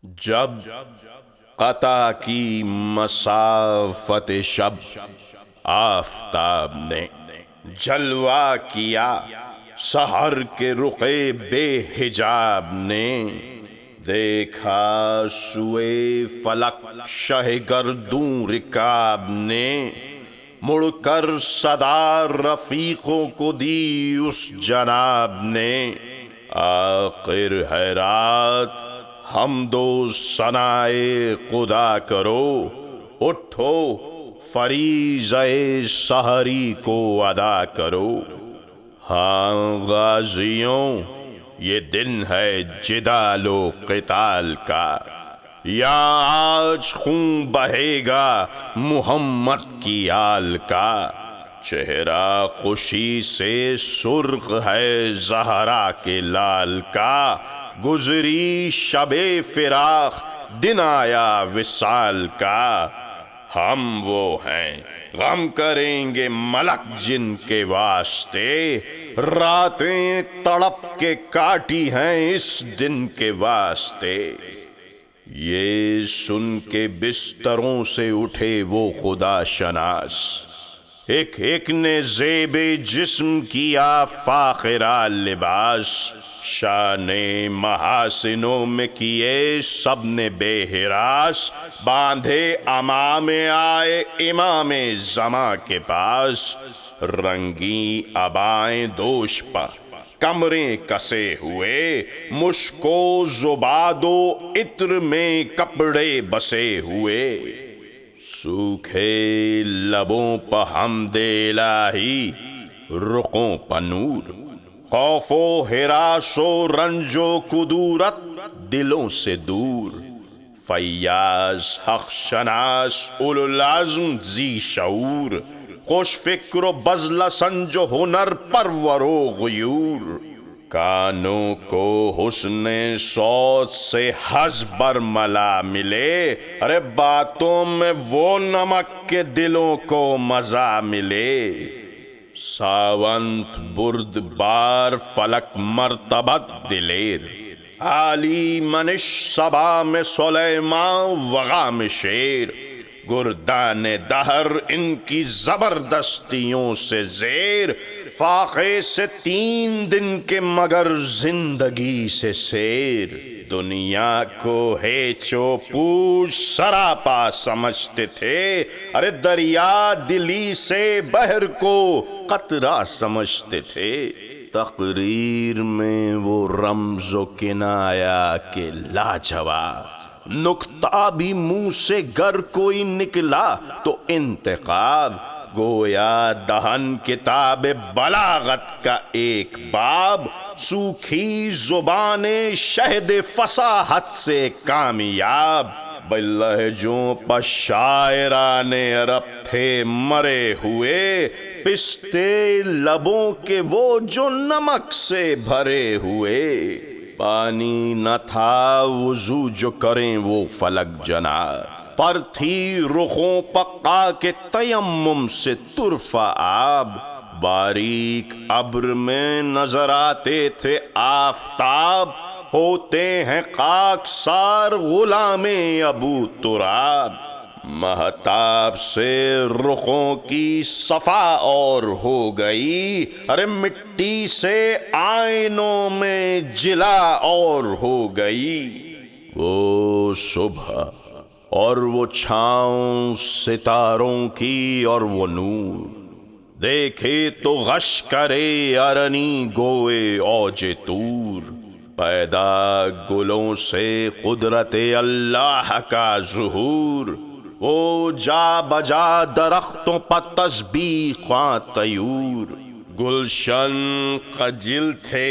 جب قطع کی مسافت شب آفتاب نے جلوہ کیا، سحر کے رخے بے حجاب نے دیکھا سوئے فلک شہ گردوں رکاب نے، مڑ کر صدا رفیقوں کو دی اس جناب نے۔ آخر ہے رات حمد و ثنائے خدا کرو، اٹھو فریضہ سحری کو ادا کرو۔ ہاں غازیوں، یہ دن ہے جدال و قتال کا، یا آج خون بہے گا محمد کی آل کا۔ چہرہ خوشی سے سرخ ہے زہرا کے لال کا، گزری شب فراق دن آیا وصال کا۔ ہم وہ ہیں غم کریں گے ملک جن کے واسطے، راتیں تڑپ کے کاٹی ہیں اس دن کے واسطے۔ یہ سن کے بستروں سے اٹھے وہ خدا شناس، ایک ایک نے زیب جسم کیا فاخرہ لباس۔ شان محاسنوں میں کیے سب نے بے ہراس، باندھے امامے آئے امام زماں کے پاس۔ رنگی عبائیں دوش پر کمریں کسے ہوئے، مشک و زباد و عطر میں کپڑے بسے ہوئے۔ سوکھے لبوں پہ حمد الہی، رخوں پہ نور، خوف و ہراس و رنج و کدورت دلوں سے دور۔ فیاض حق شناس اولوالعزم ذی شعور، خوش فکر و بذل سنج و ہنر پرور و غیور۔ کانوں کو حسن صوت سے حظ برملا ملے، ارے باتوں میں وہ نمک کے دلوں کو مزہ ملے۔ ساونت برد بار فلک مرتبت دلیر، عالی منش صبا میں سلیمان وغا میں شیر۔ گردان دہر ان کی زبردستیوں سے زیر، فاقے سے 3 دن کے مگر زندگی سے سیر۔ دنیا کو ہیچ و پوچھ سراپا سمجھتے تھے، ارے دریا دلی سے بحر کو قطرہ سمجھتے تھے۔ تقریر میں وہ رمز و کنایا کے لاجواب، نکتہ بھی منہ سے گر کوئی نکلا تو انتخاب۔ گویا دہن کتاب بلاغت کا ایک باب، سوکھی زبان شہد فصاحت سے کامیاب۔ بلہجوں پر شاعران عرب تھے مرے ہوئے، پستے لبوں کے وہ جو نمک سے بھرے ہوئے۔ پانی نہ تھا وضو جو کریں وہ فلک جناب، پر تھی رخوں پقا کے تیمم سے طرفہ آب۔ باریک ابر میں نظر آتے تھے آفتاب، ہوتے ہیں خاکسار غلام ابو تراب۔ مہتاب سے رخوں کی صفا اور ہو گئی، ارے مٹی سے آئینوں میں جلا اور ہو گئی۔ وہ صبح اور وہ چھاؤں ستاروں کی اور وہ نور، دیکھے تو غش کرے ارنی گوئے اوج طور۔ پیدا گلوں سے قدرت اللہ کا ظہور، وہ جا بجا درختوں پر تسبیح خواں طیور۔ گلشن خجل تھے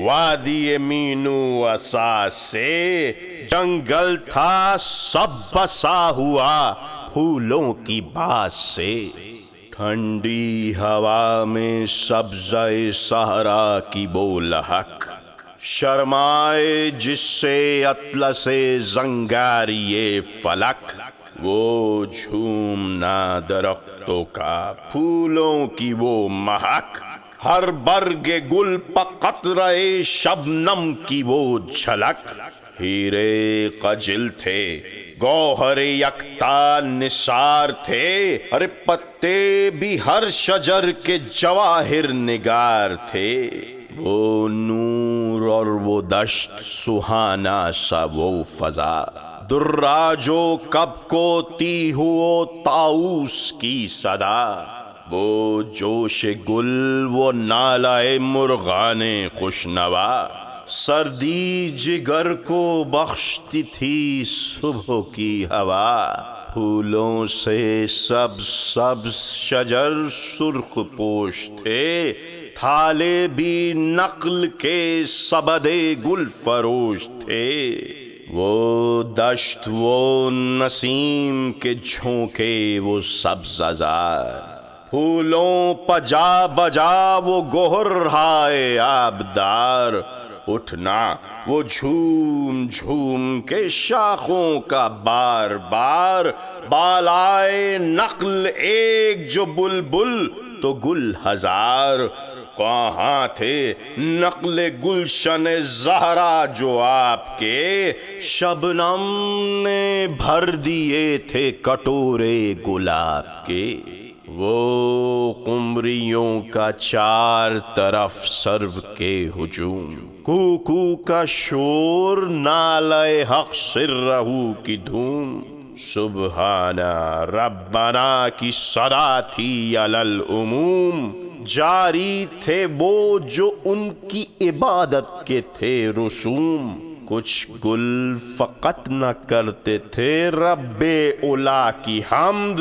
وادی مینو وسا سے، جنگل تھا سب بسا ہوا پھولوں کی بات سے۔ ٹھنڈی ہوا میں سبزہ صحرا کی بو لہک، شرمائے جس سے اطلس زنگاری فلک۔ وہ جھومنا درختوں کا پھولوں کی وہ مہک، ہر برگ گل پہ قطرہ شبنم کی وہ جھلک۔ ہیرے قجل تھے، گوہر یکتا نثار تھے، ارے پتے بھی ہر شجر کے جواہر نگار تھے۔ وہ نور اور وہ دشت سہانا سا وہ فضا، دراج و کب کو تی ہو طاؤس کی صدا۔ وہ جوش گل وہ نالائے مرغان خوشنوا، سردی جگر کو بخشتی تھی صبح کی ہوا۔ پھولوں سے سبز سبز شجر سرخ پوش تھے، تھالے بھی نقل کے سبدے گل فروش تھے۔ وہ دشت وہ نسیم کے جھونکے وہ سبززار، پھولوں پجا بجا وہ گوہر ہائے آبدار۔ اٹھنا وہ جھوم جھوم کے شاخوں کا بار بار، بالائے نقل ایک جو بلبل تو گل ہزار۔ کہاں تھے نقل گلشن زہرا جو آپ کے، شبنم نے بھر دیے تھے کٹورے گلاب کے۔ وہ قمریوں کا چار طرف سرو کے ہجوم، کوکو کا شور نالۂ حق سرہو کی دھوم۔ سبحانہ ربنا کی صدا تھی علی العموم، جاری تھے وہ جو ان کی عبادت کے تھے رسوم۔ کچھ گل فقط نہ کرتے تھے رب اولا کی حمد،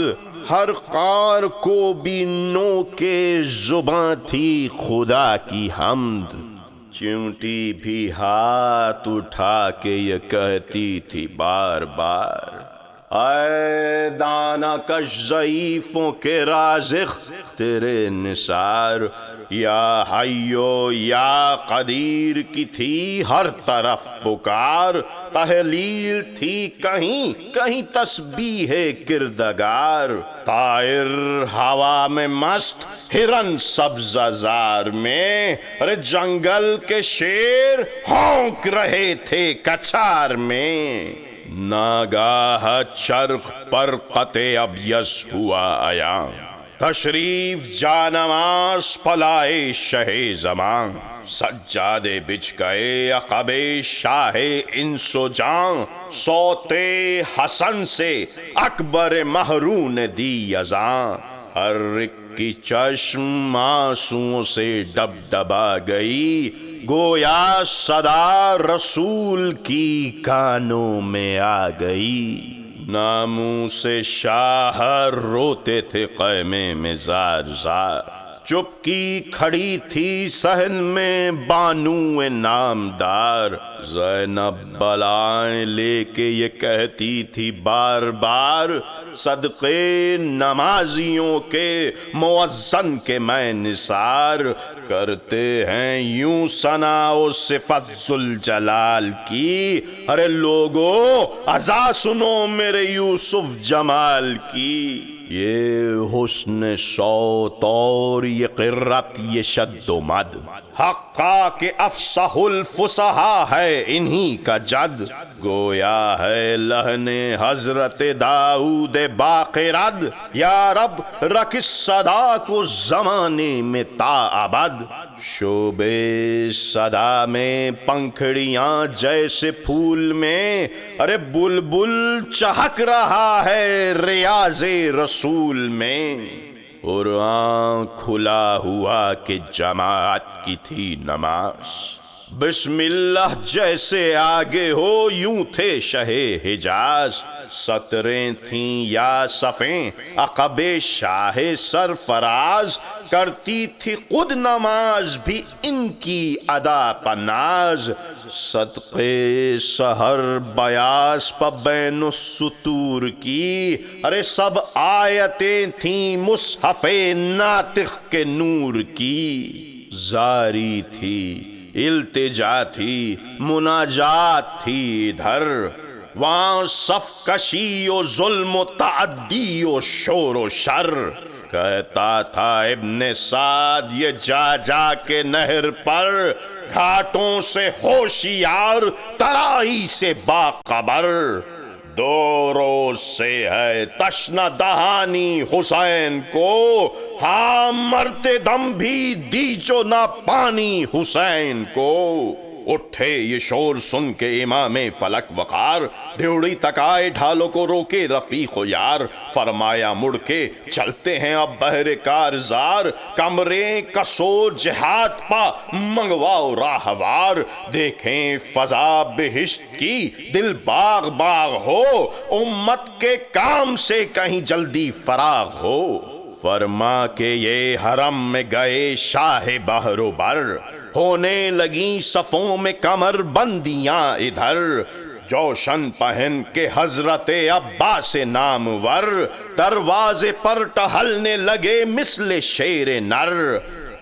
ہر خار کو بھی نو کے زباں تھی خدا کی حمد۔ چیونٹی بھی ہاتھ اٹھا کے یہ کہتی تھی بار بار، اے دانا کش ضعیفوں کے رازق تیرے نثار۔ یا حیو یا قدیر کی تھی ہر طرف پکار، تحلیل تھی کہیں کہیں تسبیح کردگار۔ طائر ہوا میں مست، ہرن سبززار میں، ارے جنگل کے شیر ہونک رہے تھے کچار میں۔ ناگاہ چرخ پر قطع ابیض ہوا عیاں، تشریف جانماز پلائے شہ زمان۔ سجادے بچھ گئے عقب شاہ انس و جاں، صوت حسن سے اکبر مہروں نے دی اذاں۔ ہر ایک کی چشم آنسوؤں سے ڈبڈبا گئی، گویا صدا رسول کی کانوں میں آ گئی۔ ناموس شاہ روتے تھے خیمے میں زار زار، چپکی کھڑی تھی صحن میں بانو نامدار۔ زینب بلائیں لے کے یہ کہتی تھی بار بار، صدقے نمازیوں کے مؤذن کے میں نثار۔ کرتے ہیں یوں ثنا و صفت ذوالجلال کی، ارے لوگو ازا سنو میرے یوسف جمال کی۔ یہ حسن صوت اور یہ قرت یہ شد و مد، حقا کہ افصح الفصحاء ہے انہی کا جد۔ گویا ہے لحن حضرت داؤد باقرد، یا رب رکھ اس صدا کو زمانے میں تا ابد۔ شعبے صدا میں پنکھڑیاں جیسے پھول میں، ارے بلبل چہک رہا ہے ریاض رسول میں۔ قرآن کھلا ہوا کہ جماعت کی تھی نماز، بسم اللہ جیسے آگے ہو یوں تھے شہ حجاز۔ سطریں تھیں یا صفیں عقب شاہ سرفراز، کرتی تھی خود نماز بھی ان کی ادا پناز۔ صدقے سحر بیاس پہ بین السطور کی، ارے سب آیتیں تھیں مصحف ناطق کے نور کی۔ زاری تھی التجا تھی مناجات تھی ادھر، وہاں صف کشی و ظلم و تعدی و شور و شر۔ کہتا تھا ابن سعد یہ جا جا کے نہر پر، گھاٹوں سے ہوشیار ترائی سے باخبر، 2 روز سے ہے تشنہ دہانی حسین کو، ہاں مرتے دم بھی دیجو نہ پانی حسین کو۔ اٹھے یہ شور سن کے امام فلک وقار، ڈھیوڑی تک آئے ڈھالوں کو روکے رفیق و یار، فرمایا مڑ کے چلتے ہیں اب بہر کارزار، کمرے کسو جہاد پا منگواؤ راہوار، دیکھیں فضا بہشت کی دل باغ باغ ہو، امت کے کام سے کہیں جلدی فراغ ہو۔ فرما کے یہ حرم میں گئے شاہ بحر و بر، ہونے لگیں صفوں میں کمر بندیاں ادھر، جوشن پہن کے حضرت عباس نامور، دروازے پر ٹہلنے لگے مثل شیر نر،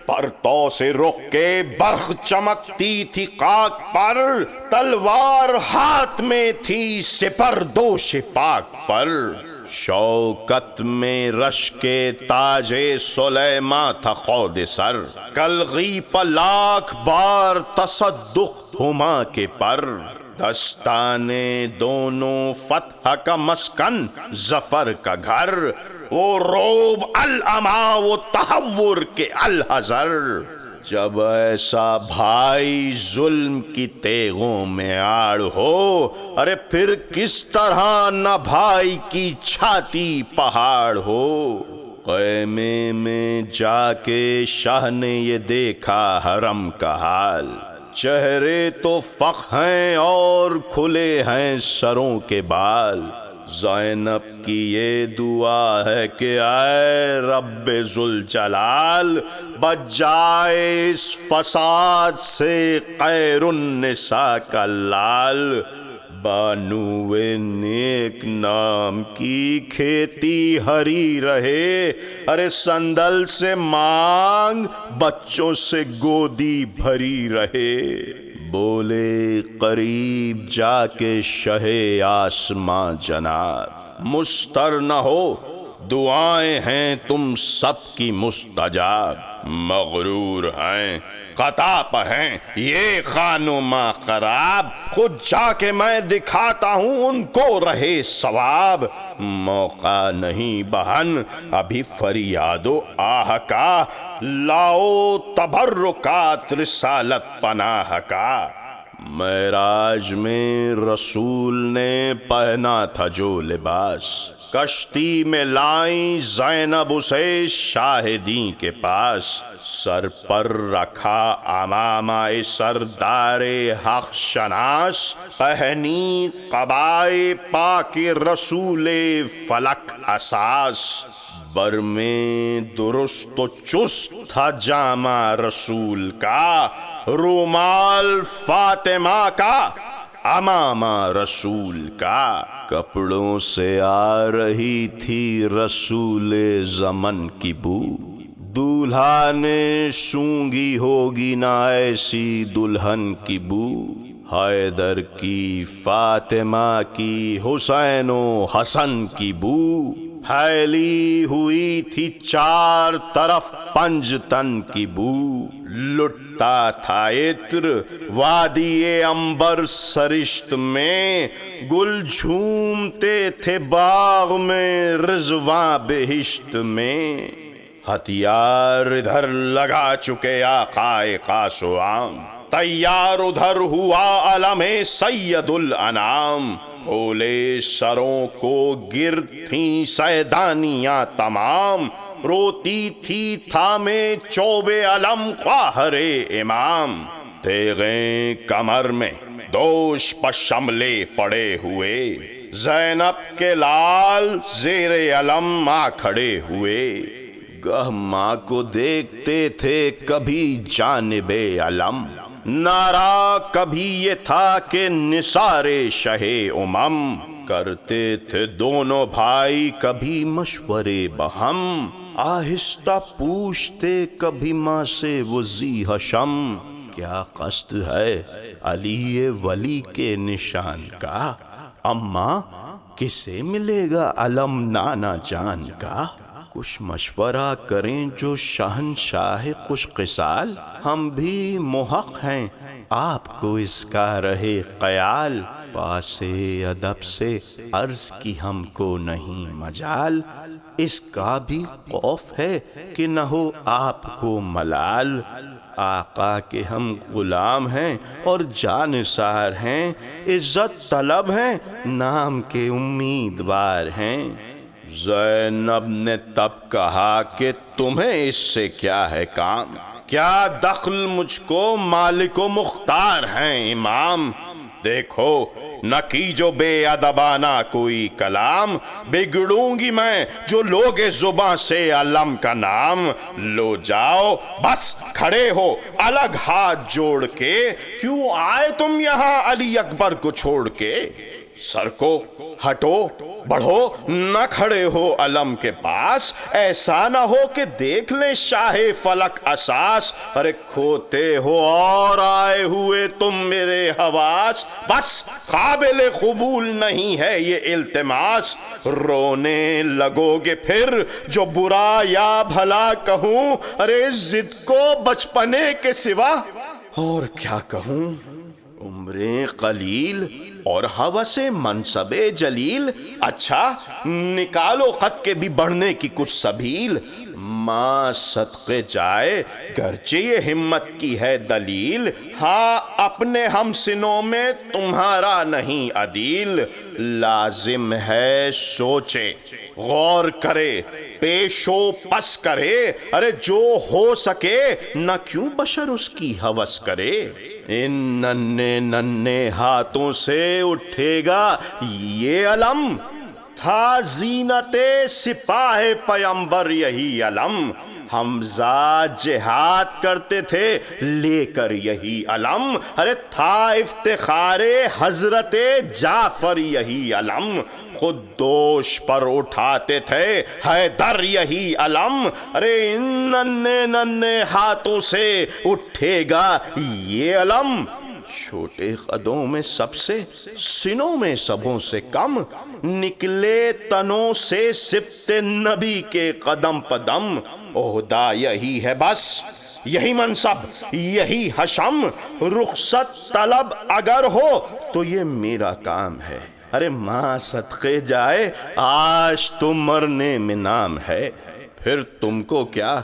پرتو سے رخ کے برق چمکتی تھی خاک پر، تلوار ہاتھ میں تھی سپر دوش پاک پر، شوکت میں رش کے تاج سلیماں تھا خود سر، کلغی پر 1,00,000 بار تصدق ہما کے پر، دستانے دونوں فتح کا مسکن ظفر کا گھر، وہ روب العما وہ تحور کے الحذر، جب ایسا بھائی ظلم کی تیغوں میں آڑ ہو، ارے پھر کس طرح نہ بھائی کی چھاتی پہاڑ ہو۔ خیمے میں جا کے شاہ نے یہ دیکھا حرم کا حال، چہرے تو فخ ہیں اور کھلے ہیں سروں کے بال، زینب کی یہ دعا ہے کہ اے رب ذوالجلال، بچ جائے اس فساد سے خیر النساء کا لال، بانو نیک نام کی کھیتی ہری رہے، ارے سندل سے مانگ بچوں سے گودی بھری رہے، بولے قریب جا کے شہ آسماں جناب، مستر نہ ہو دعائیں ہیں تم سب کی مستجاب، مغرور ہیں خطاب ہیں یہ خانما خراب، خود جا کے میں دکھاتا ہوں ان کو رہے ثواب، موقع نہیں بہن ابھی فریاد و آہ کا، لاؤ تبرکات رسالت پناہ کا، معراج میں رسول نے پہنا تھا جو لباس، کشتی میں لائیں زینب اسے شاہدین کے پاس، سر پر رکھا امامہ سردار حق شناس، پہنی قبائے پاک رسول فلک اساس، بر میں درست و چست تھا جامہ رسول کا، رومال فاطمہ کا امامہ رسول کا، کپڑوں سے آ رہی تھی رسول زمن کی بو، دولہا نے سونگھی ہوگی نہ ایسی دلہن کی بو، حیدر کی فاطمہ کی حسین و حسن کی بو، پھیلی ہوئی تھی 4 طرف پنجتن کی بو، لٹتا تھا عطر وادی عنبر سرشت میں، گل جھومتے تھے باغ میں رضواں بہشت میں، ہتھیار ادھر لگا چکے آقائے خاص و عام، تیار ادھر ہوا علم سید الانام، کھولے سروں کو گرد تھیں سیدانیاں تمام، روتی تھی تھامے چوب علم قاہر امام، تیغیں کمر میں دوش پر شملے پڑے ہوئے، زینب کے لال زیر علم آ کھڑے ہوئے، گہ ماں کو دیکھتے تھے کبھی جانب علم، نعرہ کبھی یہ تھا کہ نثار شہ امم، کرتے تھے دونوں بھائی کبھی مشورے بہم، آہستہ پوچھتے کبھی ماں سے وہ ذی حشم، کیا قصد ہے علی ولی کے نشان کا، اماں کسے ملے گا علم نانا جان کا، کچھ مشورہ کریں جو شہنشاہ خوش قصال، ہم بھی محق ہیں آپ کو اس کا رہے خیال، پاسے ادب سے عرض کی ہم کو نہیں مجال، اس کا بھی خوف ہے کہ نہ ہو آپ کو ملال، آقا کے ہم غلام ہیں اور جانثار ہیں، عزت طلب ہیں نام کے امیدوار ہیں۔ زینب نے تب کہا کہ تمہیں اس سے کیا ہے کام، کیا دخل مجھ کو مالک و مختار ہیں امام، دیکھو نہ کی جو بے ادبانہ کوئی کلام، بگڑوں گی میں جو لوگے زباں سے علم کا نام، لو جاؤ بس کھڑے ہو الگ ہاتھ جوڑ کے، کیوں آئے تم یہاں علی اکبر کو چھوڑ کے، سر کو ہٹو بڑھو نہ کھڑے ہو علم کے پاس، ایسا نہ ہو کہ دیکھ لیں شاہ فلک اساس، ارے کھوتے ہو اور آئے ہوئے تم میرے حواس، بس قابل قبول نہیں ہے یہ التماس، رونے لگو گے پھر جو برا یا بھلا کہوں، ارے ضد کو بچپنے کے سوا اور کیا کہوں، عمریں قلیل اور ہوس منصب جلیل، اچھا نکالو خط کے بھی بڑھنے کی کچھ سبیل، ماں صدقے جائے گرچہ یہ ہمت کی ہے دلیل، ہاں اپنے ہم سنوں میں تمہارا نہیں عدیل، لازم ہے سوچے غور کرے پیش و پس کرے، ارے جو ہو سکے نہ کیوں بشر اس کی ہوس کرے، ان ننھے ننھے ہاتھوں سے اٹھے گا یہ علم، تھا زینت سپاہ پیمبر یہی علم، حمزہ جہاد کرتے تھے لے کر یہی علم، ارے تھا افتخار حضرت جعفر یہی علم، خود دوش پر اٹھاتے تھے حیدر یہی علم، ارے ان ننھے ننھے ہاتھوں سے اٹھے گا یہ علم، چھوٹے قدوں میں سب سے سنوں میں سبوں سے کم، نکلے تنوں سے سبط نبی کے قدم پدم، عہدہ یہی ہے بس یہی منصب یہی حشم، رخصت طلب اگر ہو تو یہ میرا کام ہے، ارے ماں صدقے جائے آج تو مرنے میں نام ہے، پھر تم کو کیا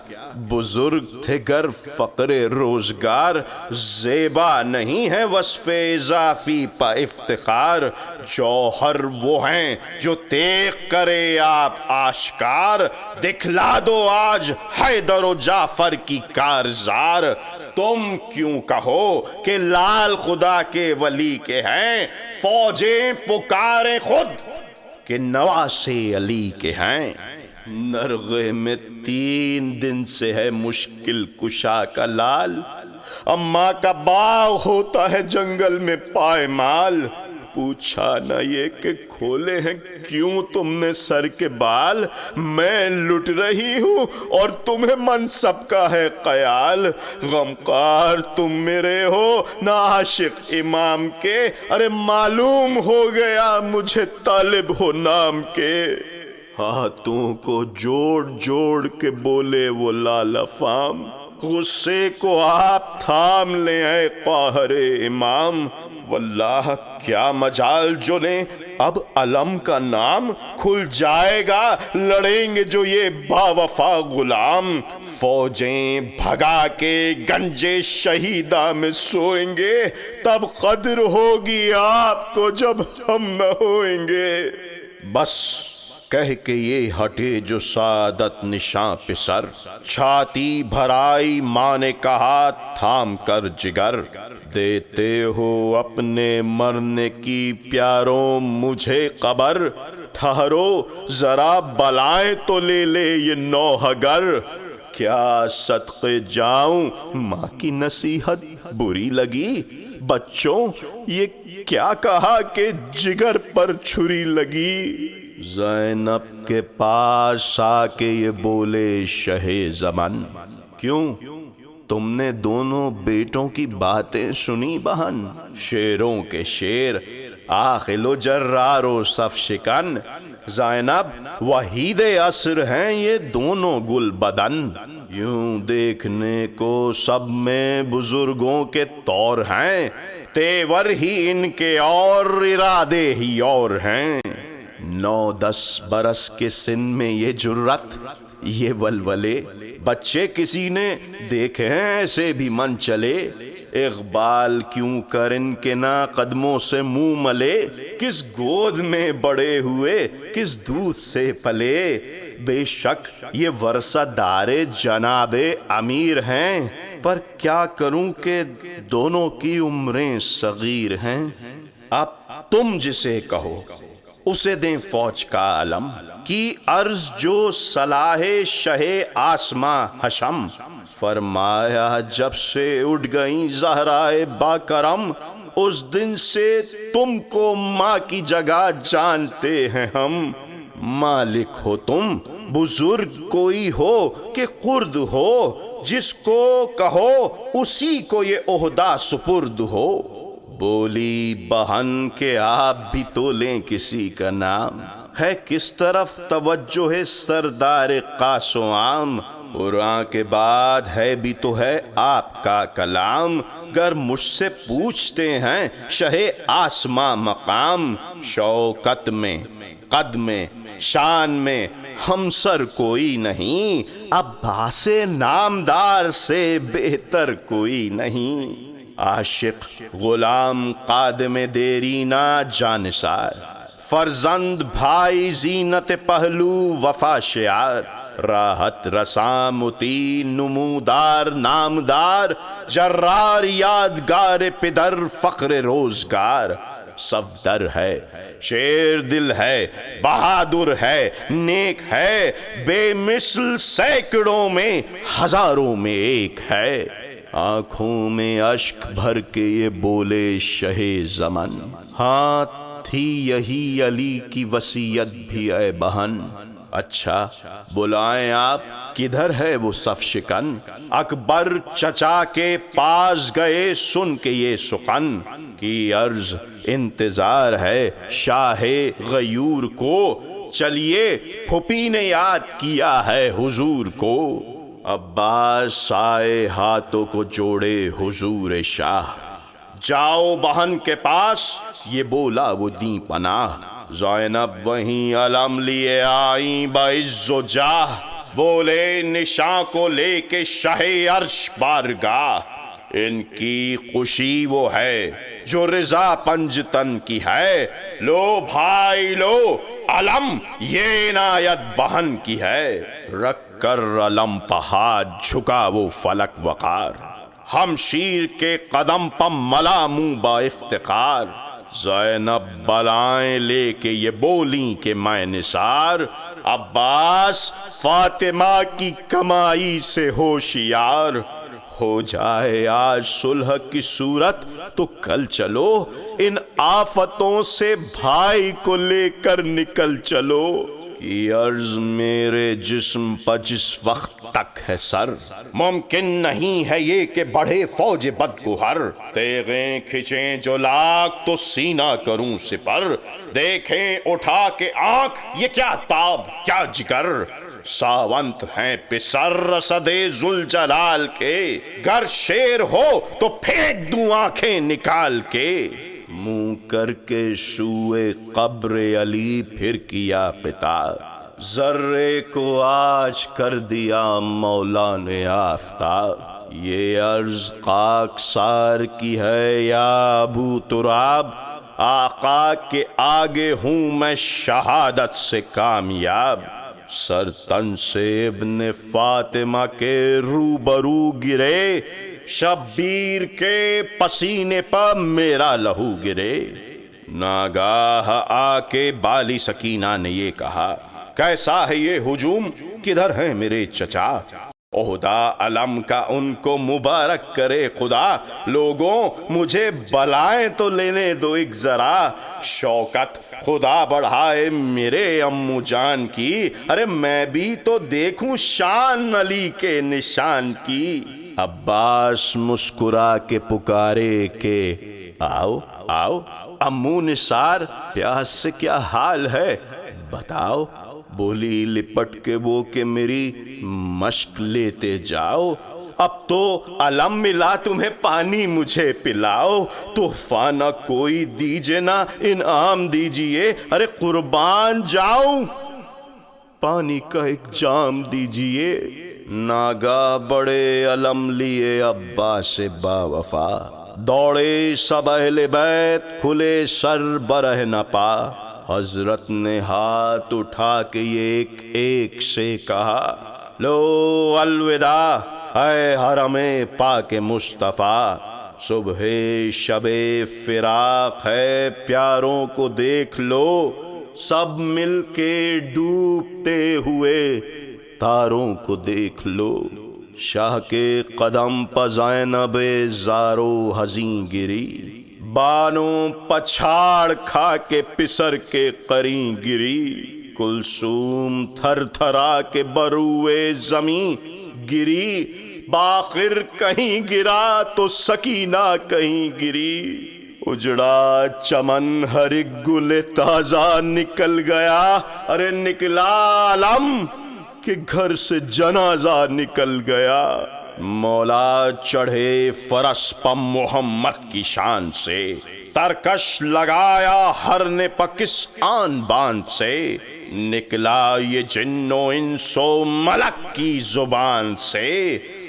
بزرگ تھے گر فقر روزگار، زیبا نہیں ہے وصف اضافی پا افتخار، جوہر وہ ہیں جو تیغ کرے آپ آشکار، دکھلا دو آج حیدر و جعفر کی کارزار، تم کیوں کہو کہ لال خدا کے ولی کے ہیں، فوجیں پکاریں خود کہ نواسے علی کے ہیں، نرغے میں 3 دن سے ہے مشکل کشا کا لال، اماں کا باغ ہوتا ہے جنگل میں پائمال، پوچھا نہ یہ کہ کھولے ہیں کیوں تم نے سر کے بال، میں لٹ رہی ہوں اور تمہیں منصب کا ہے خیال، غمخوار تم میرے ہو نہ عاشق امام کے، ارے معلوم ہو گیا مجھے طالب ہو نام کے، ہاتھوں کو جوڑ جوڑ کے بولے وہ لال افام، غصے کو آپ تھام لیں اے قاہر امام، واللہ کیا مجال جو لیں اب علم کا نام، کھل جائے گا لڑیں گے جو یہ باوفا غلام، فوجیں بھگا کے گنجے شہیدہ میں سوئیں گے، تب قدر ہوگی آپ کو جب ہم نہ ہوئیں گے، بس کہہ کے یہ ہٹے جو سعادت نشاں پہ سر، چھاتی بھرائی ماں نے کہا تھام کر جگر، دیتے ہو اپنے مرنے کی پیاروں مجھے خبر، ٹھہرو ذرا بلائیں تو لے لے یہ نوحہ گر، کیا صدقے جاؤں ماں کی نصیحت بری لگی، بچوں یہ کیا کہا کہ جگر پر چھری لگی، زینب کے پاس آ کے یہ بولے شہ زمن، کیوں تم نے دونوں بیٹوں کی باتیں سنی بہن، شیروں کے شیر عاقل و جرار و صف شکن، زینب وحید عصر ہیں یہ دونوں گل بدن، یوں دیکھنے کو سب میں بزرگوں کے طور ہیں، تیور ہی ان کے اور ارادے ہی اور ہیں۔ 9-10 برس کے سن میں یہ جرت، یہ ولولے، بچے کسی نے دیکھے ہیں ایسے بھی من چلے، اقبال کیوں کر ان کے نا قدموں سے منہ ملے، کس گود میں بڑے ہوئے کس دودھ سے پلے، بے شک یہ ورثہ دار جناب امیر ہیں، پر کیا کروں کہ دونوں کی عمریں صغیر ہیں۔ اب تم جسے کہو اسے دیں فوج کا علم، کی عرض جو صلاح شہ آسماں حشم، فرمایا جب سے اٹھ گئیں زہرائے با کرم، اس دن سے تم کو ماں کی جگہ جانتے ہیں ہم، مالک ہو تم بزرگ کوئی ہو کہ خرد ہو، جس کو کہو اسی کو یہ عہدہ سپرد ہو، بولی بہن کہ آپ بھی تو لیں کسی کا نام، ہے کس طرف توجہ ہے سردار قاص و عام، قرآن کے بعد ہے بھی تو ہے آپ کا کلام، گر مجھ سے پوچھتے ہیں شہ آسماں مقام، شوکت میں قد میں شان میں ہمسر کوئی نہیں، عباس نامدار سے بہتر کوئی نہیں، عاشق غلام قادم دیرینہ جانثار، فرزند بھائی زینت پہلو وفا شعار، راحت رساں مطیع نمودار نامدار، جرار یادگار پدر فخر روزگار، صفدر ہے شیر دل ہے بہادر ہے نیک ہے، بے مثل سینکڑوں میں ہزاروں میں ایک ہے، آنکھوں میں اشک بھر کے یہ بولے شہ زمن، ہاں تھی یہی علی کی وصیت بھی اے بہن، اچھا بلائیں آپ کدھر ہے وہ صف شکن، اکبر چچا کے پاس گئے سن کے یہ سخن، کی عرض انتظار ہے شاہ غیور کو، چلیے پھوپھی نے یاد کیا ہے حضور کو، عباس آئے ہاتھوں کو جوڑے حضور شاہ، جاؤ بہن کے پاس یہ بولا وہ دیں پناہ، زینب وہیں علم لیے آئیں بعز و جاہ، بولے نشاں کو لے کے شہ عرش بارگاہ، ان کی خوشی وہ ہے جو رضا پنجتن کی ہے، لو بھائی لو علم یہ عنایت بہن کی ہے، رکھ کر علم پہ ہاتھ جھکا وہ فلک وقار، ہم شیر کے قدم پہ ملا منہ با افتقار، زینب بلائیں لے کے یہ بولیں کہ میں نثار، عباس فاطمہ کی کمائی سے ہوشیار، ہو جائے آج صلح کی صورت تو کل چلو، ان آفتوں سے بھائی کو لے کر نکل چلو، کی عرض میرے جسم پر جس وقت تک ہے سر، ممکن نہیں ہے یہ کہ بڑھے فوج بدگوہر، تیغیں کھچیں جو لاکھ تو سینہ کروں سپر، دیکھیں اٹھا کے آنکھ یہ کیا تاب کیا جگر، ساونت ہیں پسر صدے ذوالجلال کے، گر شیر ہو تو پھینک دوں آنکھیں نکال کے، منہ کر کے سوئے قبر علی پھر کیا قطار، ذرے کو آج کر دیا مولا نے آفتاب، یہ عرض خاکسار کی ہے یا ابو تراب، آقا کے آگے ہوں میں شہادت سے کامیاب، سر تن سے ابن فاطمہ کے روبرو گرے، شبیر کے پسینے پر میرا لہو گرے، ناگاہ آ کے بالی سکینہ نے یہ کہا، کیسا ہے یہ ہجوم کدھر ہیں میرے چچا، عہدہ علم کا ان کو مبارک کرے خدا، لوگوں مجھے بلائیں تو لینے دو ایک ذرا، شوکت خدا بڑھائے میرے امو جان کی، ارے میں بھی تو دیکھوں شان علی کے نشان کی، عباس مسکرا کے پکارے کہ آؤ آؤ، امو نثار پیاس سے کیا حال ہے بتاؤ؟ بولی لپٹ کے وہ کہ میری مشق لیتے جاؤ، اب تو علم ملا تمہیں پانی مجھے پلاؤ، تحفہ نہ کوئی دیجے نہ انعام دیجئے، ارے قربان جاؤں پانی کا ایک جام دیجئے۔ ناگا بڑے علم لیے عباس با وفا، دوڑے سب اہل بیت کھلے سر برہ نہ پا۔ حضرت نے ہاتھ اٹھا کے ایک ایک سے کہا، لو الوداع اے حرم پاک مصطفیٰ، صبح شب فراق ہے پیاروں کو دیکھ لو، سب مل کے ڈوبتے ہوئے تاروں کو دیکھ لو۔ شاہ کے قدم پہ زینب زارو حزین گری، بانوں پچھاڑ کھا کے پسر کے قریں گری۔ کلثوم تھر تھرا کے بروئے زمیں گری، باخر کہیں گرا تو سکینہ کہیں گری۔ اجڑا چمن ہر ایک گل تازہ نکل گیا، ارے نکلا علم کہ گھر سے جنازہ نکل گیا۔ مولا چڑھے فرس پہ محمد کی شان سے، ترکش لگایا ہر نے پکس آن بان سے، نکلا یہ جن و انس و ملک کی زبان سے،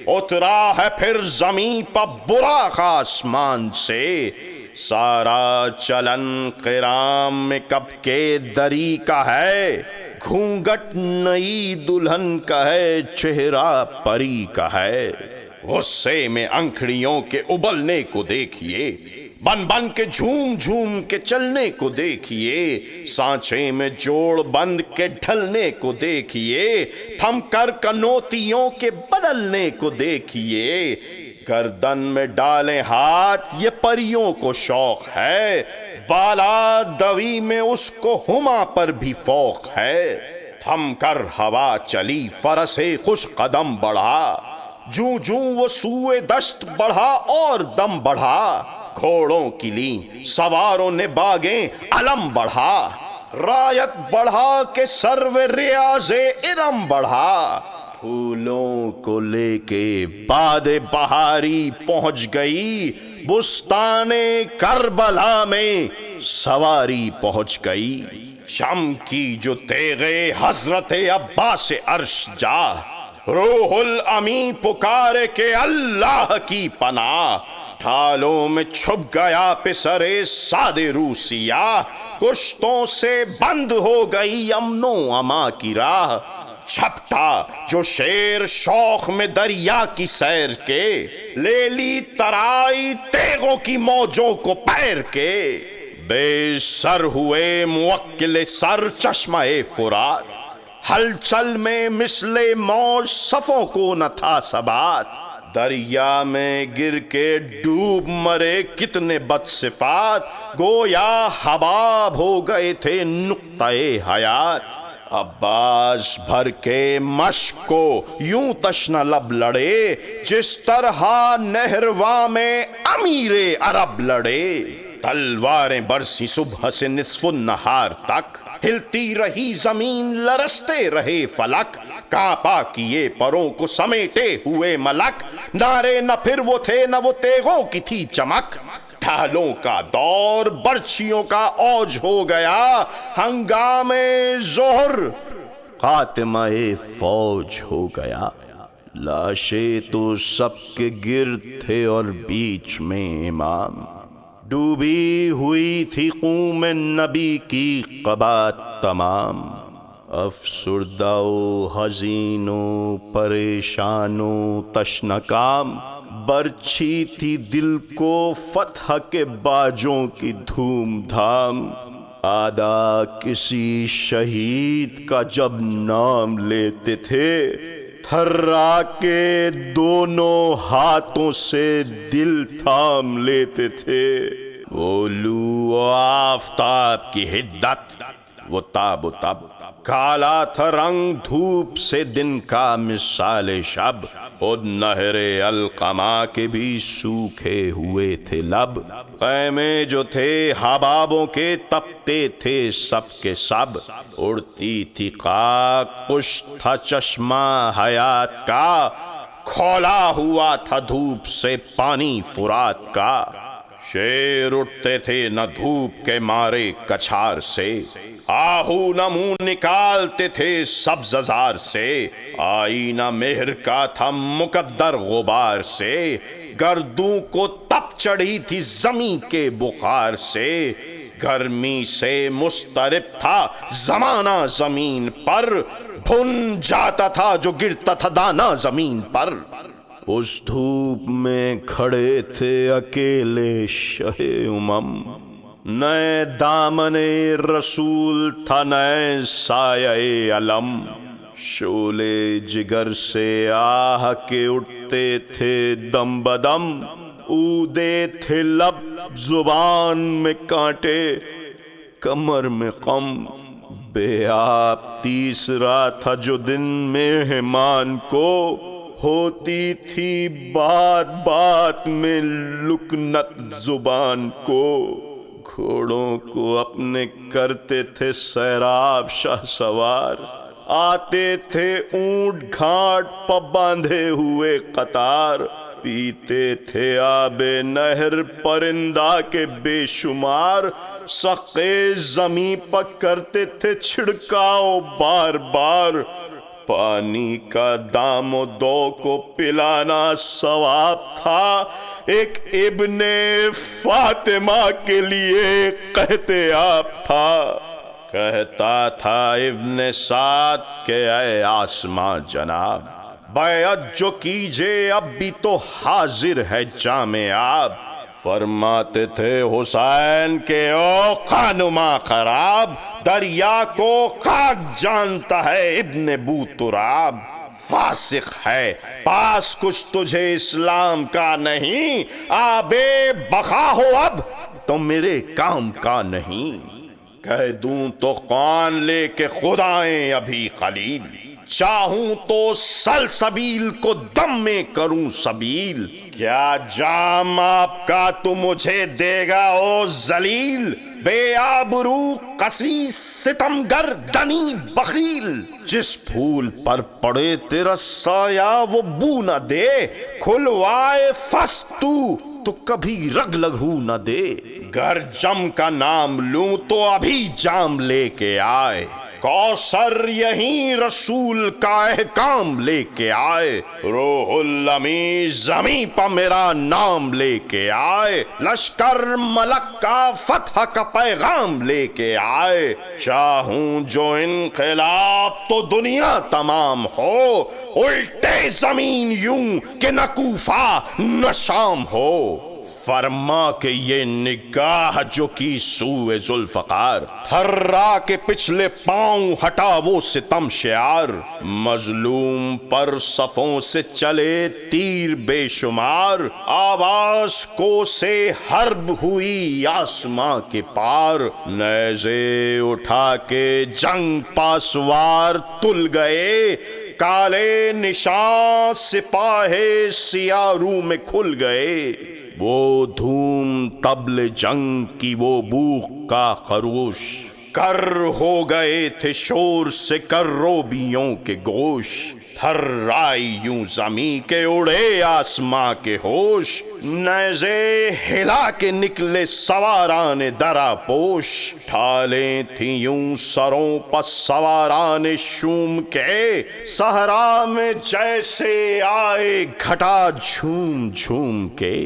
اترا ہے پھر زمین پہ براق آسمان سے۔ سارا چلن قرام میں کب کے دری کا ہے، گھونگٹ نئی دلہن کا ہے چہرہ پری کا ہے۔ غصے میں انکھڑیوں کے ابلنے کو دیکھیے، بن بن کے جھوم جھوم کے چلنے کو دیکھیے، سانچے میں جوڑ بند کے ڈھلنے کو دیکھیے، تھم کر کنوتیوں کے بدلنے کو دیکھیے۔ گردن میں ڈالیں ہاتھ یہ پریوں کو شوق ہے، بالا دوی میں اس کو ہما پر بھی فوق ہے۔ تھم کر ہوا چلی فرس خوش قدم بڑھا، جوں جوں وہ سوئے دشت بڑھا اور دم بڑھا۔ گھوڑوں کی لیں سواروں نے باغیں علم بڑھا، رایت بڑھا کے سرو ریاض ارم بڑھا۔ پھولوں کو لے کے باد بہاری پہنچ گئی، بستان کربلا میں سواری پہنچ گئی۔ شم کی جو تیغ حضرت عباس عرش جا، روح الامی پکارے کہ اللہ کی پناہ۔ ڈھالوں میں چھپ گیا پسر ساد روسیہ، کشتوں سے بند ہو گئی امن و اما کی راہ۔ چھپٹا جو شیر شوق میں دریا کی سیر کے، لے لی ترائی تیغوں کی موجوں کو پیر کے۔ بے سر ہوئے موکل سر چشمہ فرات، ہلچل میں مثل موج صفوں کو نہ تھا ثبات۔ دریا میں گر کے ڈوب مرے کتنے بد صفات، گویا حباب ہو گئے تھے نقطۂ حیات۔ عباس بھر کے مشق کو یوں تشنہ لب لڑے، جس طرح نہرواں میں امیر عرب لڑے۔ تلواریں برسی صبح سے نصف النہار تک، ہلتی رہی زمین لرزتے رہے فلک۔ کعبہ کیے پروں کو سمیٹے ہوئے ملک، نعرے نہ پھر وہ تھے نہ وہ تیغوں کی تھی چمک۔ ڈھالوں کا دور برچھیوں کا اوج ہو گیا، ہنگام ظہر خاتمہ فوج ہو گیا۔ لاشیں تو سب کے گرد تھے اور بیچ میں امام، ڈوبی ہوئی تھی قوم نبی کی قبا تمام۔ افسردہ و حزین و پریشان و تشنکام، برچھی تھی دل کو فتح کے باجوں کی دھوم دھام۔ آدھا کسی شہید کا جب نام لیتے تھے، تھرا کے دونوں ہاتھوں سے دل تھام لیتے تھے۔ وہ لو و آفتاب کی حدت، وہ تاب و تب، کالا تھا رنگ دھوپ سے دن کا مثال شب۔ خود نہر القما کے بھی سوکھے ہوئے تھے لب، خیمے جو تھے حبابوں کے تپتے تھے سب کے سب، اڑتی تھی خاک خوش تھا چشمہ حیات کا، کھولا ہوا تھا دھوپ سے پانی فرات کا، شیر اٹھتے تھے نہ دھوپ کے مارے کچھار سے، آہو نہ منہ نکالتے تھے سبز زار سے، آئینہ مہر کا تھا مقدر غبار سے، گردوں کو تپ چڑھی تھی زمیں کے بخار سے، گرمی سے مضطرب تھا زمانہ زمین پر، بھن جاتا تھا جو گرتا تھا دانا زمین پر، اس دھوپ میں کھڑے تھے اکیلے شہ امم، نئے دامن رسول تھا نئے سایہ علم، شعلے جگر سے آہ کے اٹھتے تھے دم بدم، اودے تھے لب زبان میں کانٹے کمر میں غم، بے آپ تیسرا تھا جو دن مہمان کو، ہوتی تھی بات بات میں لکنت زبان کو، گھوڑوں کو اپنے کرتے تھے سیراب شاہ سوار، آتے تھے اونٹ گھاٹ پہ باندھے ہوئے قطار، پیتے تھے آب نہر پرندہ کے بے شمار، سقے زمیں پہ کرتے تھے چھڑکاؤ بار بار، پانی کا دام و دو کو پلانا ثواب تھا، ایک ابن فاطمہ کے لیے کہتے آپ تھا، کہتا تھا ابن سعد کہ اے آسماں جناب، بیعت جو کیجے اب بھی تو حاضر ہے جام آب، فرماتے تھے حسین کہ او خانما خراب، دریا کو خاک جانتا ہے ابن بو تراب، فاسق ہے پاس کچھ تجھے اسلام کا نہیں، آب بقا ہو اب تو میرے کام کا نہیں، کہہ دوں تو قرآن لے کے خدائیں ابھی خلیل، چاہوں تو سلسبیل کو دم میں کروں سبیل، کیا جام آپ کا تو مجھے دے گا او ذلیل، بے آبرو قسیس ستمگر دنی بخیل، جس پھول پر پڑے تیرا سایہ وہ بو نہ دے، کھلوائے فس تو کبھی رگ لگو نہ دے، گر جم کا نام لوں تو ابھی جام لے کے آئے، کوثر یہیں رسول کا احکام لے کے آئے، روح الامی زمیں پہ میرا نام لے کے آئے، لشکر ملک کا فتح کا پیغام لے کے آئے، چاہوں جو انقلاب تو دنیا تمام ہو، الٹے زمین یوں کہ نہ کوفہ نہ شام ہو، فرما کہ یہ نگاہ جو کی سوئے ذوالفقار، تھرا کے پچھلے پاؤں ہٹا وہ ستم شعار، مظلوم پر صفوں سے چلے تیر بے شمار، آواز کو سے حرب ہوئی آسماں کے پار، نیزے اٹھا کے جنگ پاسوار تل گئے، کالے نشان سپاہے سیاروں میں کھل گئے، وہ دھوم طبل جنگ کی وہ بوق کا خروش، کر ہو گئے تھے شور سے کروبیوں کے گوش، تھرائی یوں زمیں کے اڑے آسماں کے ہوش، نیزے ہلا کے نکلے سواران درا پوش، ڈھالیں تھیں یوں سروں پر سواران شوم کے، صحرا میں جیسے آئے گھٹا جھوم جھوم کے،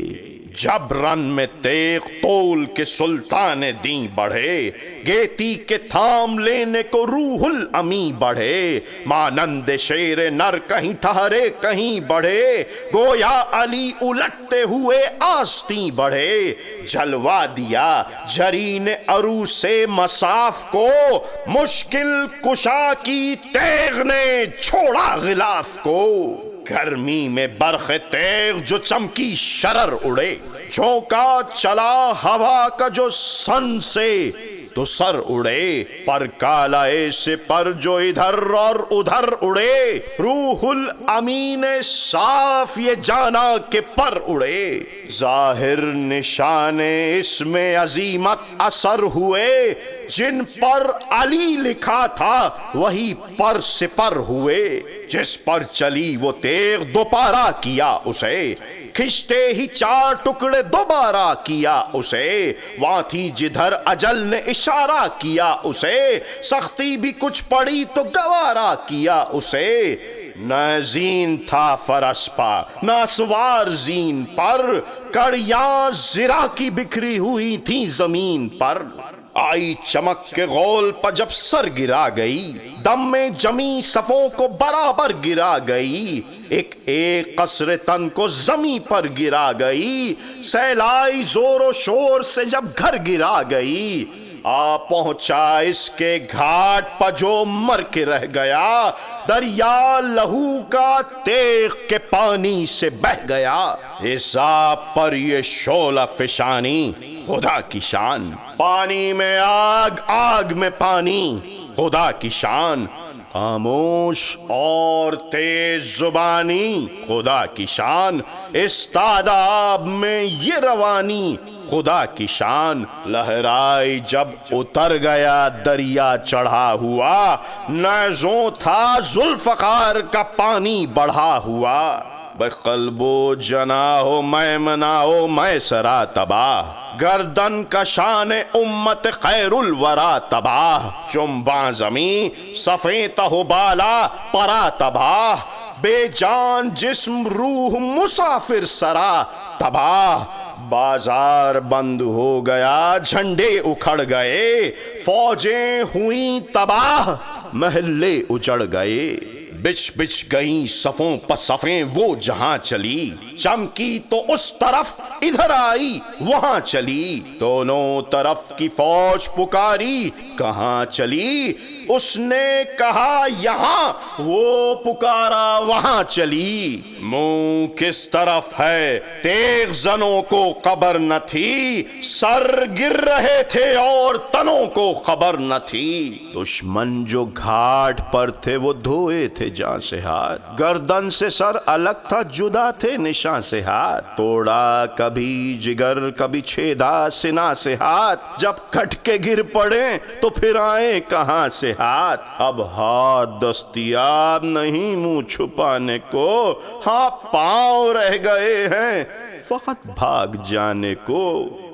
جب رن میں تیغ تول کے سلطان دین بڑھے، گیتی کے تھام لینے کو روح الامی بڑھے، مانند شیر نر کہیں ٹھہرے کہیں بڑھے، گویا علی الٹتے ہوئے آستیں بڑھے، جلوا دیا جرین عروس مصاف کو، مشکل کشا کی تیغ نے چھوڑا غلاف کو، گرمی میں برق تیغ جو چمکی شرر اڑے، جھونکا چلا ہوا کا جو سن سے تو سر اڑے، پر کالا سے پر جو ادھر اور ادھر اڑے، روح الامین نے صاف یہ جانا کہ پر اڑے، ظاہر نشان اس میں عظیمت اثر ہوئے، جن پر علی لکھا تھا وہی پر سپر ہوئے، جس پر چلی وہ تیغ دوبارہ کیا اسے، کھنچتے ہی 4 ٹکڑے دوبارہ کیا اسے، وہاں تھی جدھر اجل نے اشارہ کیا اسے، سختی بھی کچھ پڑی تو گوارا کیا اسے، نہ زین تھا فرس پا نہ سوار زین پر، کڑیاں زرہ کی بکھری ہوئی تھیں زمین پر، آئی چمک کے غول پر جب سر گرا گئی، دم میں جمی صفوں کو برابر گرا گئی، ایک ایک قصر تن کو زمیں پر گرا گئی، سیلائی زور و شور سے جب گھر گرا گئی، آ پہنچا اس کے گھاٹ پر جو مر کے رہ گیا، دریا لہو کا تیغ کے پانی سے بہ گیا، حساب پر یہ شعلہ فشانی خدا کی شان، پانی میں آگ آگ میں پانی خدا کی شان، خاموش اور تیز زبانی خدا کی شان، استاد آب میں یہ روانی خدا کی شان، لہرائی جب اتر گیا دریا چڑھا ہوا، نیزوں تھا ذوالفقار کا پانی بڑھا ہوا، بقلب و جناح و میمنہ و میسرہ تباہ، گردن کا شان امت خیر الورا تباہ، چنباں زمین صفیں تہو بالا پرا تباہ، بے جان جسم روح مسافر سرا تباہ، بازار بند ہو گیا جھنڈے اکھڑ گئے، فوجیں ہوئیں تباہ محلے اجڑ گئے، بچھ بچھ گئیں صفوں پر صفیں وہ جہاں چلی، چمکی تو اس طرف ادھر آئی وہاں چلی، دونوں طرف کی فوج پکاری کہاں چلی، اس نے کہا یہاں وہ پکارا وہاں چلی، منہ کس طرف ہے تیغ زنوں کو خبر نہ تھی، سر گر رہے تھے اور تنوں کو خبر نہ تھی، دشمن جو گھاٹ پر تھے وہ دھوئے تھے جاں سے ہاتھ، گردن سے سر الگ تھا جدا تھے نشاں سے ہاتھ، توڑا کبھی جگر کبھی چھیدا سنا سے ہاتھ، جب کٹ کے گر پڑے تو پھر آئیں کہاں سے ہاتھ، اب ہاتھ دستیاب نہیں منہ چھپانے کو، ہاں پاؤں رہ گئے ہیں فقط بھاگ جانے کو،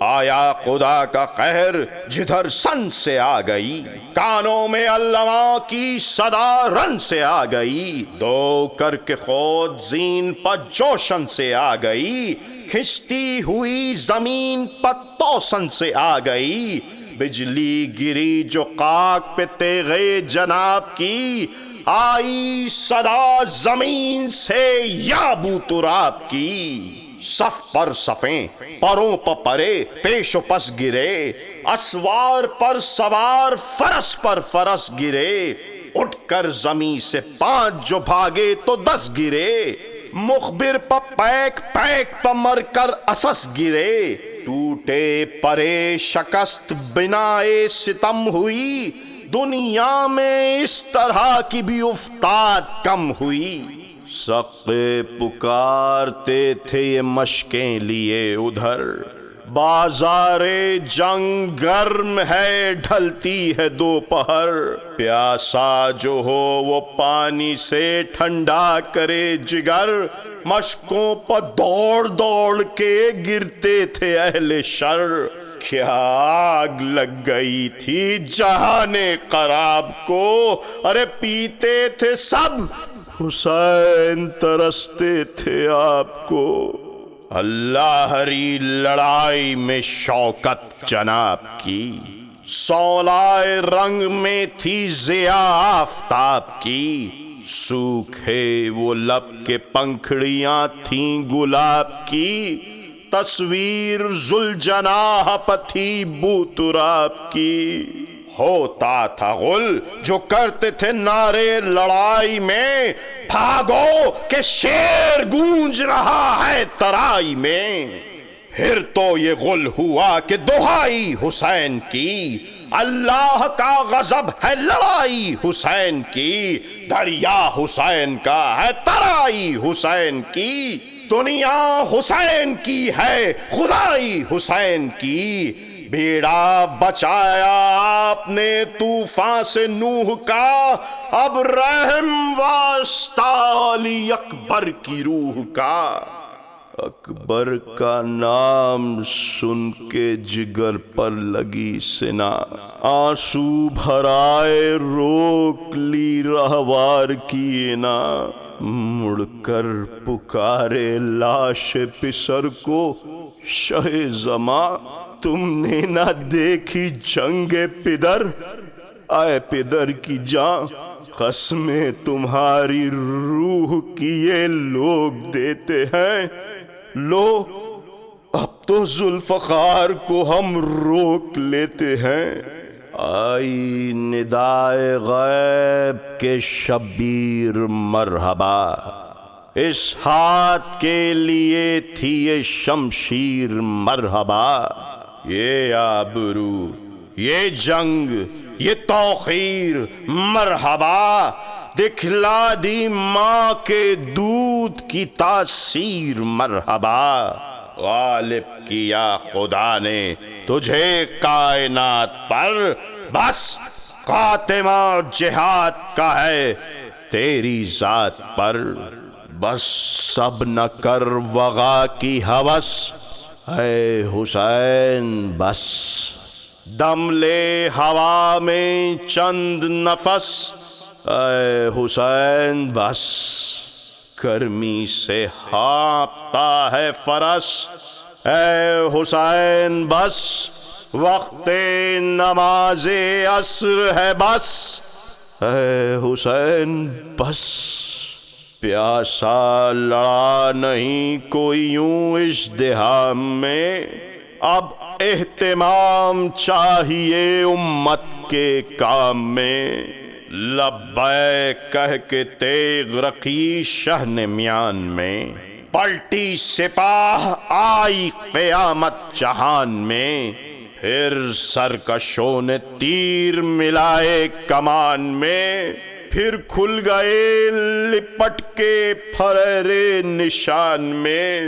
آیا خدا کا قہر جدھر سن سے آ گئی، کانوں میں علماء کی صدا رن سے آ گئی، دو کر کے خود زین پر جوشن سے آ گئی، کھنچتی ہوئی زمین پر توسن سے آ گئی، بجلی گری جو خاک پہ تیغے جناب کی، آئی صدا زمین سے یا ابو تراب کی، صف پر صفیں پروں پر پرے پیش و پس گرے، اسوار پر سوار فرس پر فرس گرے، اٹھ کر زمیں سے 5 جو بھاگے تو 10 گرے، مخبر پر پیک پیک پر مر کر اسس گرے، ٹوٹے پرے شکست بنائے ستم ہوئی، دنیا میں اس طرح کی بھی افتاد کم ہوئی، سقے پکارتے تھے یہ مشقیں لیے ادھر، بازار جنگ گرم ہے ڈھلتی ہے دوپہر، پیاسا جو ہو وہ پانی سے ٹھنڈا کرے جگر، مشقوں پر دوڑ دوڑ کے گرتے تھے اہل شر، کیا آگ لگ گئی تھی جہان خراب کو، ارے پیتے تھے سب حسین ترستے تھے آپ کو، اللہ ہری لڑائی میں شوکت جناب کی، سولائے رنگ میں تھی ضیاء آفتاب کی، سوکھے وہ لب کے پنکھڑیاں تھیں گلاب کی، تصویر ذوالجناح پر تھی بو تراب کی، ہوتا تھا غل جو کرتے تھے نعرے لڑائی میں، بھاگو کہ شیر گونج رہا ہے ترائی میں، پھر تو یہ غل ہوا کہ دہائی حسین کی، اللہ کا غضب ہے لڑائی حسین کی، دریا حسین کا ہے ترائی حسین کی، دنیا حسین کی ہے خدائی حسین کی، بیڑا بچایا آپ نے طوفان سے نوح کا، اب رحم واسطہ علی اکبر کی روح کا۔ اکبر کا نام سن کے جگر پر لگی سنا، آنسو بھرائے روک لی رہوار کی نا، مڑ کر پکارے لاش پسر کو شہ زماں، تم نے نہ دیکھی جنگ پدر، آئے پدر کی جان قسمیں تمہاری روح کی یہ لوگ دیتے ہیں، لو اب تو ذوالفقار کو ہم روک لیتے ہیں۔ آئی ندائے غیب کے شبیر مرحبا، اس ہاتھ کے لیے تھی یہ شمشیر مرحبا، یہ آبرو یہ جنگ یہ توقیر مرحبا، دکھلا دی ماں کے دودھ کی تاثیر مرحبا، غالب کیا خدا نے تجھے کائنات پر، بس خاتمہ جہاد کا ہے تیری ذات پر، بس سب نہ کر وغا کی ہوس، اے حسین بس دم لے ہوا میں چند نفس، اے حسین بس گرمی سے ہانپتا ہے فرس، اے حسین بس وقت نماز عصر ہے بس، اے حسین بس پیاسا لڑا نہیں کوئی یوں ازدحام میں، اب اہتمام چاہیے امت کے کام میں، لبیک کہہ کے تیغ رکھی شہ نے میان میں، پلٹی سپاہ آئی قیامت جہان میں، پھر سرکشوں نے تیر ملائے کمان میں، پھر کھل گئے لپٹ کے پھریرے نشان میں،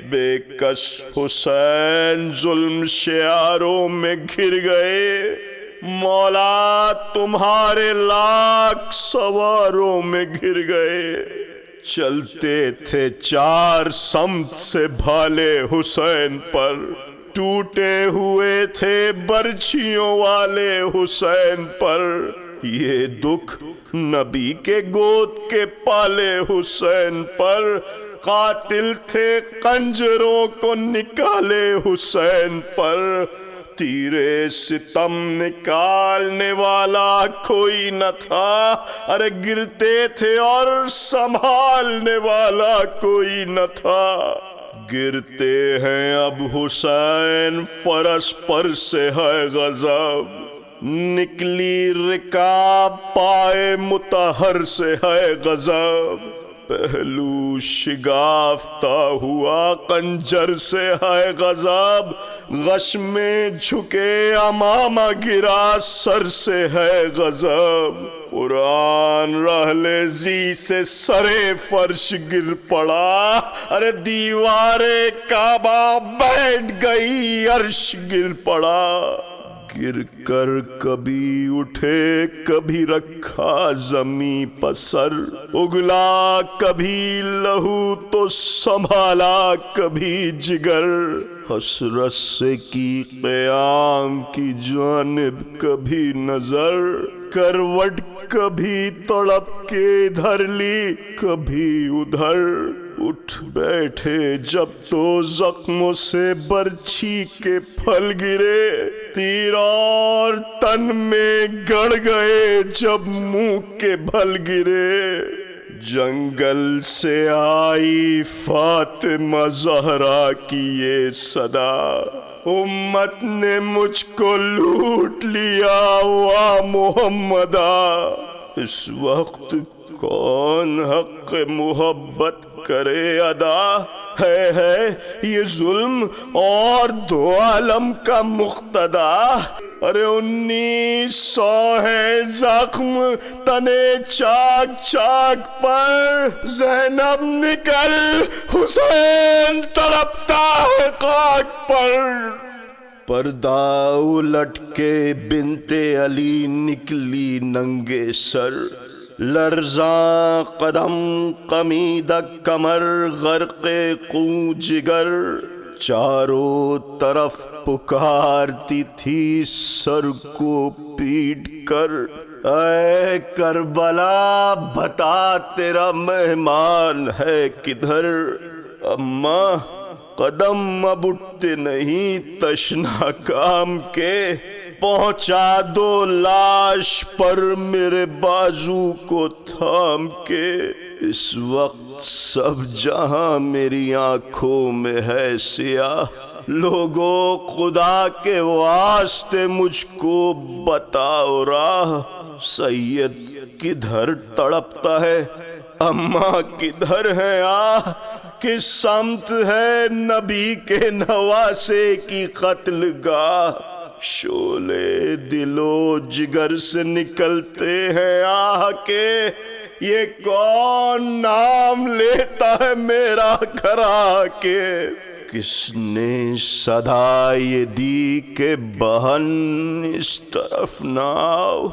بے کس حسین ظلم شعاروں میں گر گئے، مولا تمہارے لاکھ سواروں میں گر گئے، چلتے تھے چار سمت سے بھالے حسین پر، ٹوٹے ہوئے تھے برچھیوں والے حسین پر، یہ دکھ نبی کے گود کے پالے حسین پر، قاتل تھے خنجروں کو نکالے حسین پر، تیرے ستم نکالنے والا کوئی نہ تھا، ارے گرتے تھے اور سنبھالنے والا کوئی نہ تھا، گرتے ہیں اب حسین فرس پر سے ہے غضب، نکلی رکاب پائے مطہر سے ہے غضب، پہلو شگافتہ ہوا خنجر سے ہے غضب، غش میں جھکے امامہ گرا سر سے ہے غضب، قرآن رحل زی سے سرے فرش گر پڑا، ارے دیوار کعبہ بیٹھ گئی عرش گر پڑا، گر کر کبھی اٹھے کبھی رکھا زمیں پسر، اگلا کبھی لہو تو سنبھالا کبھی جگر، حسرت سے کی قیام کی جانب کبھی نظر، کروٹ کبھی تڑپ کے ادھر لی کبھی ادھر، اٹھ بیٹھے جب تو زخموں سے برچھی کے پھل گرے، تیر اور تن میں گڑ گئے جب منہ کے بھل گرے، جنگل سے آئی فاطمہ زہرا کی یہ صدا، امت نے مجھ کو لوٹ لیا وا محمدا، اس وقت کون حق محبت کرے ادا، ہے یہ ظلم اور دو عالم کا مقتدا۔ ارے 1900 ہے زخم تنے چاک چاک پر، زینب نکل حسین تڑپتا ہے خاک پر۔ پردہ الٹ کے بنت علی نکلی ننگے سر، لرزاں قدم قمیدہ کمر غرق خون جگر، چاروں طرف پکارتی تھی سر کو پیٹ کر۔ اے کربلا بتا تیرا مہمان ہے کدھر، اماں قدم اب اٹھتے نہیں تشنا کام کے، پہنچا دو لاش پر میرے بازو کو تھام کے۔ اس وقت سب جہاں میری آنکھوں میں ہے سیاہ، لوگوں خدا کے واسطے مجھ کو بتاؤ راہ، سید کدھر تڑپتا ہے، اماں کدھر ہے آہ، کس سمت ہے نبی کے نواسے کی قتل گاہ، شعلے دل و جگر سے نکلتے ہیں آہ کے، یہ کون نام لیتا ہے میرا گھرا کے، کس نے صدا یہ دی کہ بہن اس طرف نہ آؤ،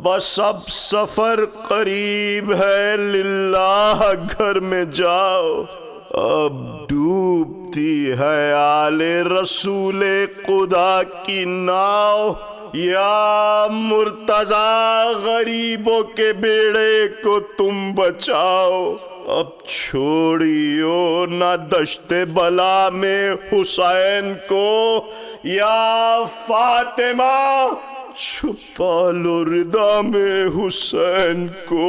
بس اب سفر قریب ہے للہ گھر میں جاؤ، اب ڈوبتی ہے آل رسول خدا کی ناؤ، یا مرتضیٰ غریبوں کے بیڑے کو تم بچاؤ، اب چھوڑیو نہ دشت بلا میں حسین کو، یا فاطمہ چھپا لو ردا میں حسین کو،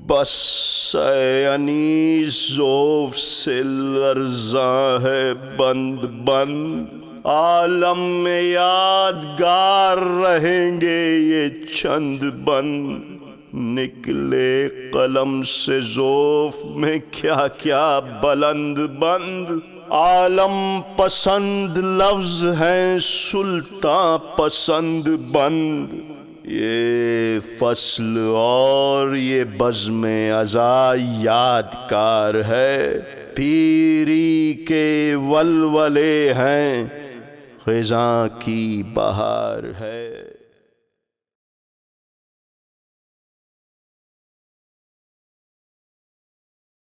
بس اے انیس ذوف سے لرزاں ہے بند بند، عالم میں یادگار رہیں گے یہ چند بند، نکلے قلم سے ذوف میں کیا کیا بلند بند، عالم پسند لفظ ہیں سلطان پسند بند، یہ فصل اور یہ بزم ازا یادگار ہے، پیری کے ولولے ہیں خزاں کی بہار ہے۔